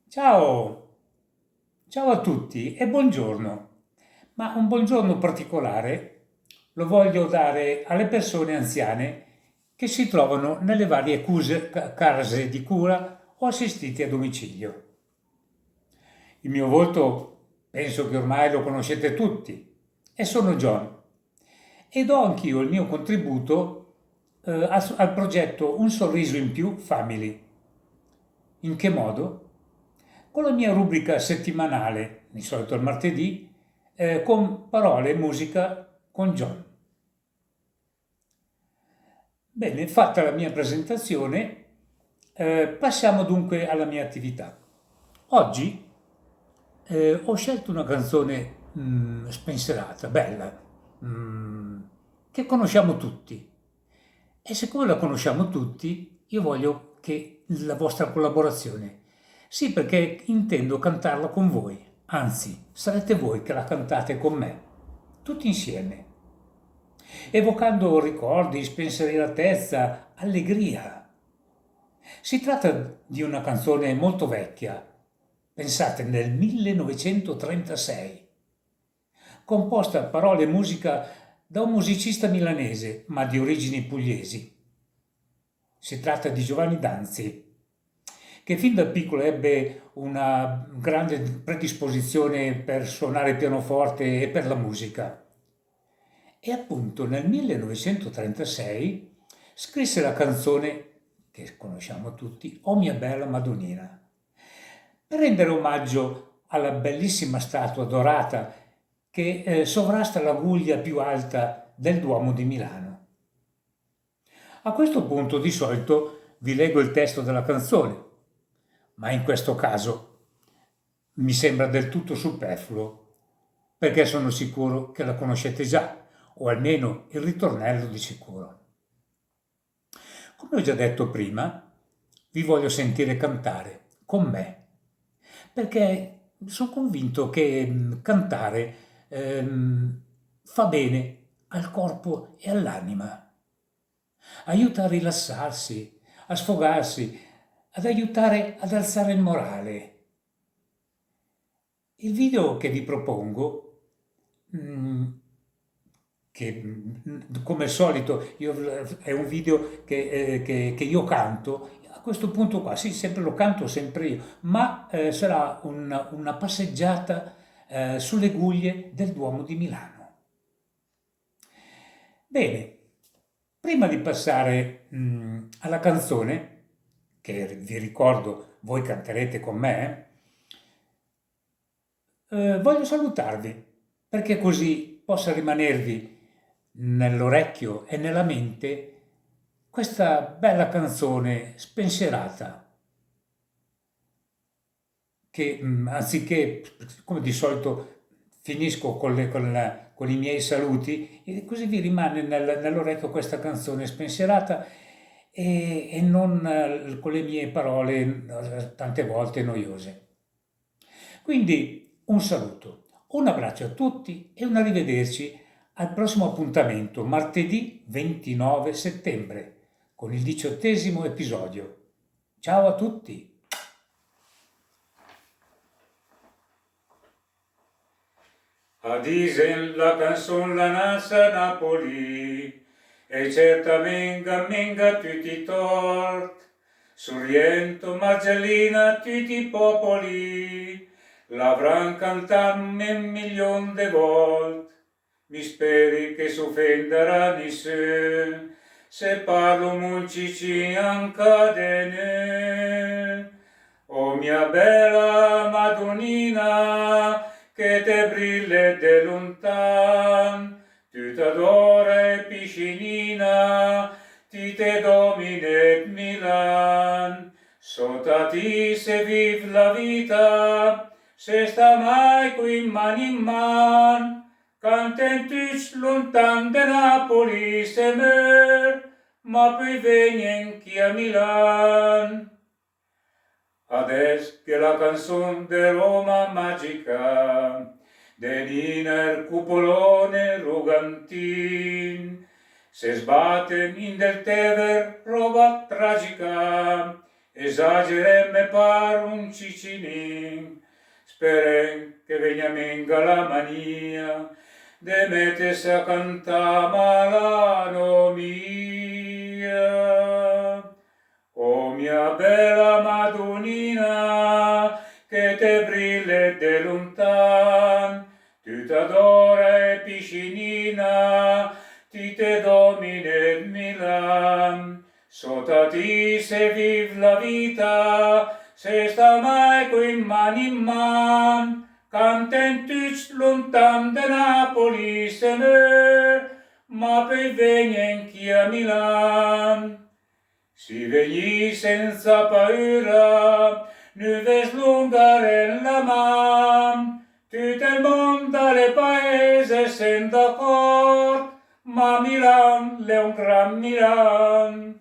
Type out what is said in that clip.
Ciao, ciao a tutti e buongiorno. Ma un buongiorno particolare lo voglio dare alle persone anziane che si trovano nelle varie case di cura o assistiti a domicilio. Il mio volto penso che ormai lo conoscete tutti e sono John e do anch'io il mio contributo al progetto Un sorriso in più Family. In che modo? Con la mia rubrica settimanale, di solito il martedì, con parole e musica con John. Bene, fatta la mia presentazione, passiamo dunque alla mia attività. Oggi ho scelto una canzone spensierata, bella, mm, che conosciamo tutti. E siccome la conosciamo tutti, io voglio che la vostra collaborazione. Sì, perché intendo cantarla con voi. Anzi, sarete voi che la cantate con me, tutti insieme, evocando ricordi, spensieratezza, allegria. Si tratta di una canzone molto vecchia, pensate nel 1936, composta a parole e musica da un musicista milanese, ma di origini pugliesi. Si tratta di Giovanni Danzi, che fin da piccolo ebbe una grande predisposizione per suonare il pianoforte e per la musica. E appunto nel 1936 scrisse la canzone che conosciamo tutti, O mia bella Madonnina, per rendere omaggio alla bellissima statua dorata che sovrasta la guglia più alta del Duomo di Milano. A questo punto di solito vi leggo il testo della canzone, ma in questo caso mi sembra del tutto superfluo, perché sono sicuro che la conoscete già, o almeno il ritornello di sicuro. Come ho già detto prima, vi voglio sentire cantare con me, perché sono convinto che cantare fa bene al corpo e all'anima, aiuta a rilassarsi, a sfogarsi, ad aiutare ad alzare il morale. Il video che vi propongo, mm, che come al solito è un video che io canto, a questo punto qua, sì, sempre lo canto sempre io, ma sarà una passeggiata sulle guglie del Duomo di Milano. Bene, prima di passare alla canzone, che vi ricordo voi canterete con me, voglio salutarvi perché così possa rimanervi nell'orecchio e nella mente questa bella canzone spensierata che anziché, come di solito, finisco con i miei saluti e così vi rimane nell'orecchio questa canzone spensierata e non con le mie parole tante volte noiose. Quindi un saluto, un abbraccio a tutti e un arrivederci al prossimo appuntamento, martedì 29 settembre, con il 18° episodio. Ciao a tutti! A dicen la canzone la nasa Napoli, e certamente menga tutti tort, Sorrento, Margellina, tutti i popoli, l'avran cantato un milione de volte. Mi speri che s'offenderà nessuno, se parlo muncici ancadene. O mia bella Madonnina, che te brille de lontan, tu t'adore piscinina, ti te domine Milan. Sota ti se vive la vita, se sta mai qui man in man, cantentuc lontan de Napoli se meur, ma poi venien chi a Milan. Ades che la canzone de Roma magica, de Niner cupolone rugantin, se sbaten in del Tever roba tragica, esagerem me par un cicinin, speren che vegna menga la mania, de mettese a cantà malano mia. O mia bella Madonnina, che te brille de lontan, tu t'adora e piscinina, ti te domine Milan. Sota ti se viv la vita, se sta mai qui man in man, canten tuts lontan de Napoli se meur, ma poi venien chi a Milan. Si vegni senza paura, nu ves lungare la man, tutto il mondo le paese sen d'accordo, ma Milan è un gran Milan.